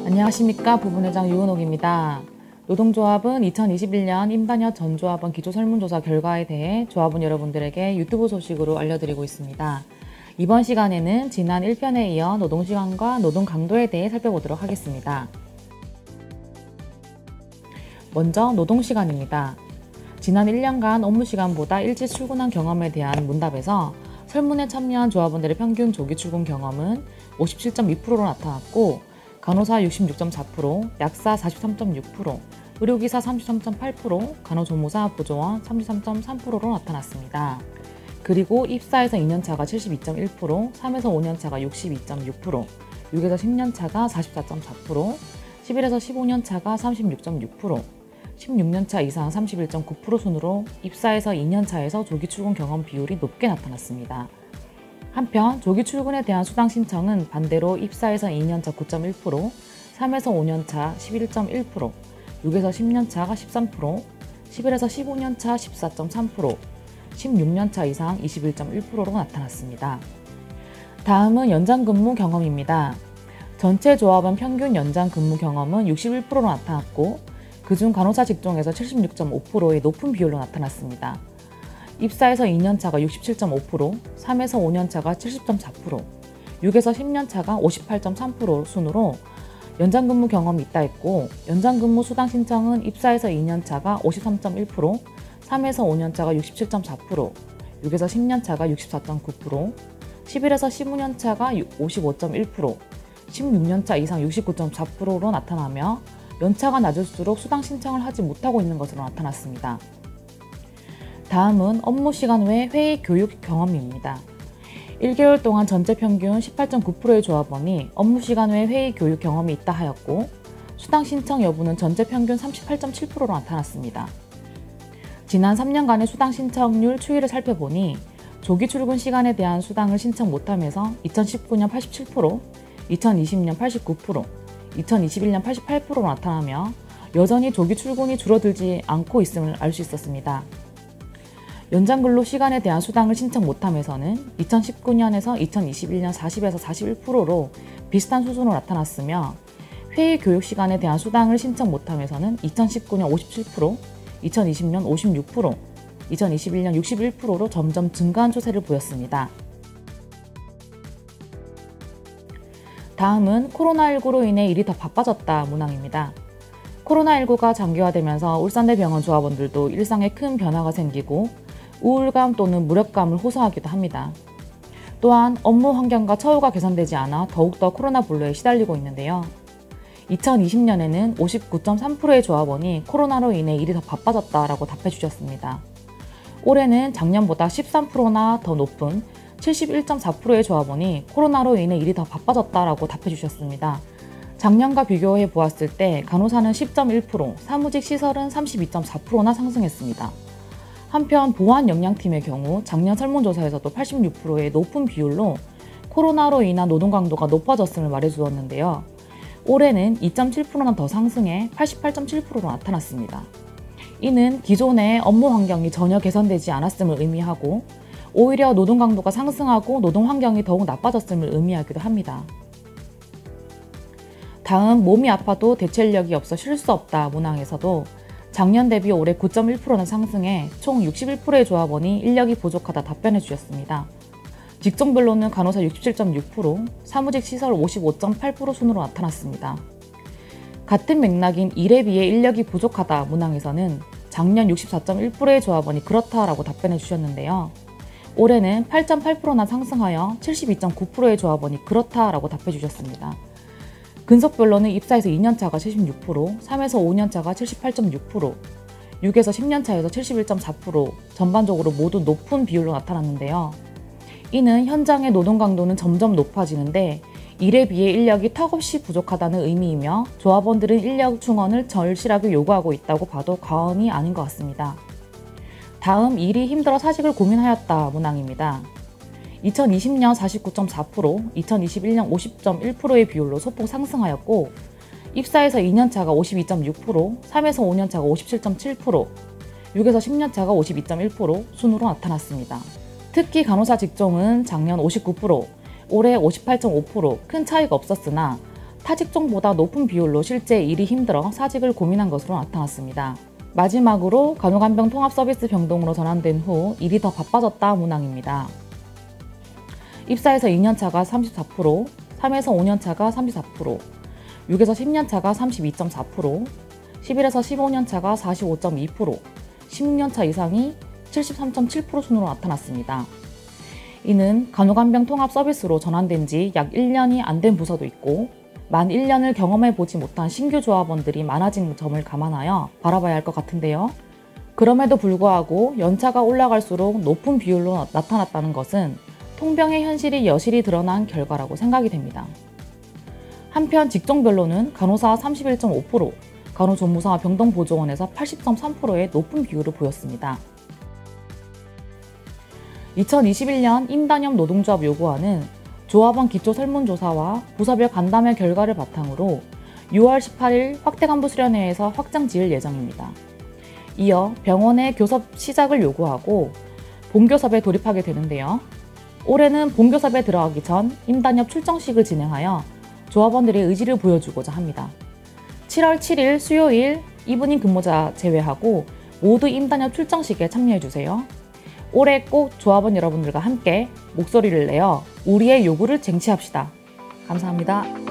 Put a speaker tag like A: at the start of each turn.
A: 안녕하십니까. 부분회장 유은옥입니다. 노동조합은 2021년 임단협 전조합원 기초설문조사 결과에 대해 조합원 여러분들에게 유튜브 소식으로 알려드리고 있습니다. 이번 시간에는 지난 1편에 이어 노동시간과 노동강도에 대해 살펴보도록 하겠습니다. 먼저 노동시간입니다. 지난 1년간 업무시간보다 일찍 출근한 경험에 대한 문답에서 설문에 참여한 조합원들의 평균 조기 출근 경험은 57.2%로 나타났고 간호사 66.4%, 약사 43.6%, 의료기사 33.8%, 간호조무사, 보조원 33.3%로 나타났습니다. 그리고 입사에서 2년차가 72.1%, 3에서 5년차가 62.6%, 6에서 10년차가 44.4%, 11에서 15년차가 36.6%, 16년차 이상 31.9% 순으로 입사에서 2년차에서 조기 출근 경험 비율이 높게 나타났습니다. 한편 조기 출근에 대한 수당 신청은 반대로 입사에서 2년차 9.1%, 3에서 5년차 11.1%, 6에서 10년차가 13%, 11에서 15년차 14.3%, 16년차 이상 21.1%로 나타났습니다. 다음은 연장근무 경험입니다. 전체 조합원 평균 연장근무 경험은 61%로 나타났고 그중 간호사 직종에서 76.5%의 높은 비율로 나타났습니다. 입사에서 2년차가 67.5%, 3에서 5년차가 70.4%, 6에서 10년차가 58.3% 순으로 연장근무 경험이 있다 했고 연장근무 수당 신청은 입사에서 2년차가 53.1%, 3에서 5년차가 67.4%, 6에서 10년차가 64.9%, 11에서 15년차가 55.1%, 16년차 이상 69.4%로 나타나며 연차가 낮을수록 수당 신청을 하지 못하고 있는 것으로 나타났습니다. 다음은 업무시간 외 회의 교육 경험입니다. 1개월 동안 전체 평균 18.9%의 조합원이 업무시간 외 회의 교육 경험이 있다 하였고 수당 신청 여부는 전체 평균 38.7%로 나타났습니다. 지난 3년간의 수당 신청률 추이를 살펴보니 조기 출근 시간에 대한 수당을 신청 못하면서 2019년 87%, 2020년 89%, 2021년 88%로 나타나며 여전히 조기 출근이 줄어들지 않고 있음을 알 수 있었습니다. 연장근로 시간에 대한 수당을 신청 못함에서는 2019년에서 2021년 40에서 41%로 비슷한 수준으로 나타났으며 회의 교육 시간에 대한 수당을 신청 못함에서는 2019년 57%, 2020년 56%, 2021년 61%로 점점 증가한 추세를 보였습니다. 다음은 코로나19로 인해 일이 더 바빠졌다 문항입니다. 코로나19가 장기화되면서 울산대병원 조합원들도 일상에 큰 변화가 생기고 우울감 또는 무력감을 호소하기도 합니다. 또한 업무 환경과 처우가 개선되지 않아 더욱더 코로나 불로에 시달리고 있는데요. 2020년에는 59.3%의 조합원이 코로나로 인해 일이 더 바빠졌다라고 답해 주셨습니다. 올해는 작년보다 13%나 더 높은 71.4%의 조합원이 코로나로 인해 일이 더 바빠졌다라고 답해 주셨습니다. 작년과 비교해 보았을 때 간호사는 10.1%, 사무직 시설은 32.4%나 상승했습니다. 한편 보안역량팀의 경우 작년 설문조사에서도 86%의 높은 비율로 코로나로 인한 노동 강도가 높아졌음을 말해주었는데요. 올해는 2.7%나 더 상승해 88.7%로 나타났습니다. 이는 기존의 업무 환경이 전혀 개선되지 않았음을 의미하고 오히려 노동 강도가 상승하고 노동 환경이 더욱 나빠졌음을 의미하기도 합니다. 다음 몸이 아파도 대체인력이 없어 쉴 수 없다 문항에서도 작년 대비 올해 9.1%나 상승해 총 61%의 조합원이 인력이 부족하다 답변해 주셨습니다. 직종별로는 간호사 67.6%, 사무직 시설 55.8% 순으로 나타났습니다. 같은 맥락인 일에 비해 인력이 부족하다 문항에서는 작년 64.1%의 조합원이 그렇다라고 답변해 주셨는데요. 올해는 8.8%나 상승하여 72.9%의 조합원이 그렇다라고 답해 주셨습니다. 근속별로는 입사에서 2년차가 76%, 3에서 5년차가 78.6%, 6에서 10년차에서 71.4% 전반적으로 모두 높은 비율로 나타났는데요. 이는 현장의 노동 강도는 점점 높아지는데 일에 비해 인력이 턱없이 부족하다는 의미이며 조합원들은 인력 충원을 절실하게 요구하고 있다고 봐도 과언이 아닌 것 같습니다. 다음 일이 힘들어 사직을 고민하였다 문항입니다. 2020년 49.4%, 2021년 50.1%의 비율로 소폭 상승하였고 입사에서 2년차가 52.6%, 3에서 5년차가 57.7%, 6에서 10년차가 52.1% 순으로 나타났습니다. 특히 간호사 직종은 작년 59%, 올해 58.5% 큰 차이가 없었으나 타직종보다 높은 비율로 실제 일이 힘들어 사직을 고민한 것으로 나타났습니다. 마지막으로 간호간병 통합서비스 병동으로 전환된 후 일이 더 바빠졌다 문항입니다. 입사해서 2년차가 34%, 3에서 5년차가 34%, 6에서 10년차가 32.4%, 11에서 15년차가 45.2%, 16년차 이상이 73.7% 순으로 나타났습니다. 이는 간호간병 통합 서비스로 전환된 지 약 1년이 안 된 부서도 있고 만 1년을 경험해보지 못한 신규 조합원들이 많아진 점을 감안하여 바라봐야 할 것 같은데요. 그럼에도 불구하고 연차가 올라갈수록 높은 비율로 나타났다는 것은 통병의 현실이 여실히 드러난 결과라고 생각이 됩니다. 한편 직종별로는 간호사 31.5%, 간호조무사 병동보조원에서 80.3%의 높은 비율을 보였습니다. 2021년 임단협 노동조합 요구안은 조합원 기초 설문조사와 부서별 간담회 결과를 바탕으로 6월 18일 확대간부 수련회에서 확장 지을 예정입니다. 이어 병원의 교섭 시작을 요구하고 본교섭에 돌입하게 되는데요. 올해는 본교섭에 들어가기 전 임단협 출정식을 진행하여 조합원들의 의지를 보여주고자 합니다. 7월 7일 수요일 이브닝 근무자 제외하고 모두 임단협 출정식에 참여해주세요. 올해 꼭 조합원 여러분들과 함께 목소리를 내어 우리의 요구를 쟁취합시다. 감사합니다.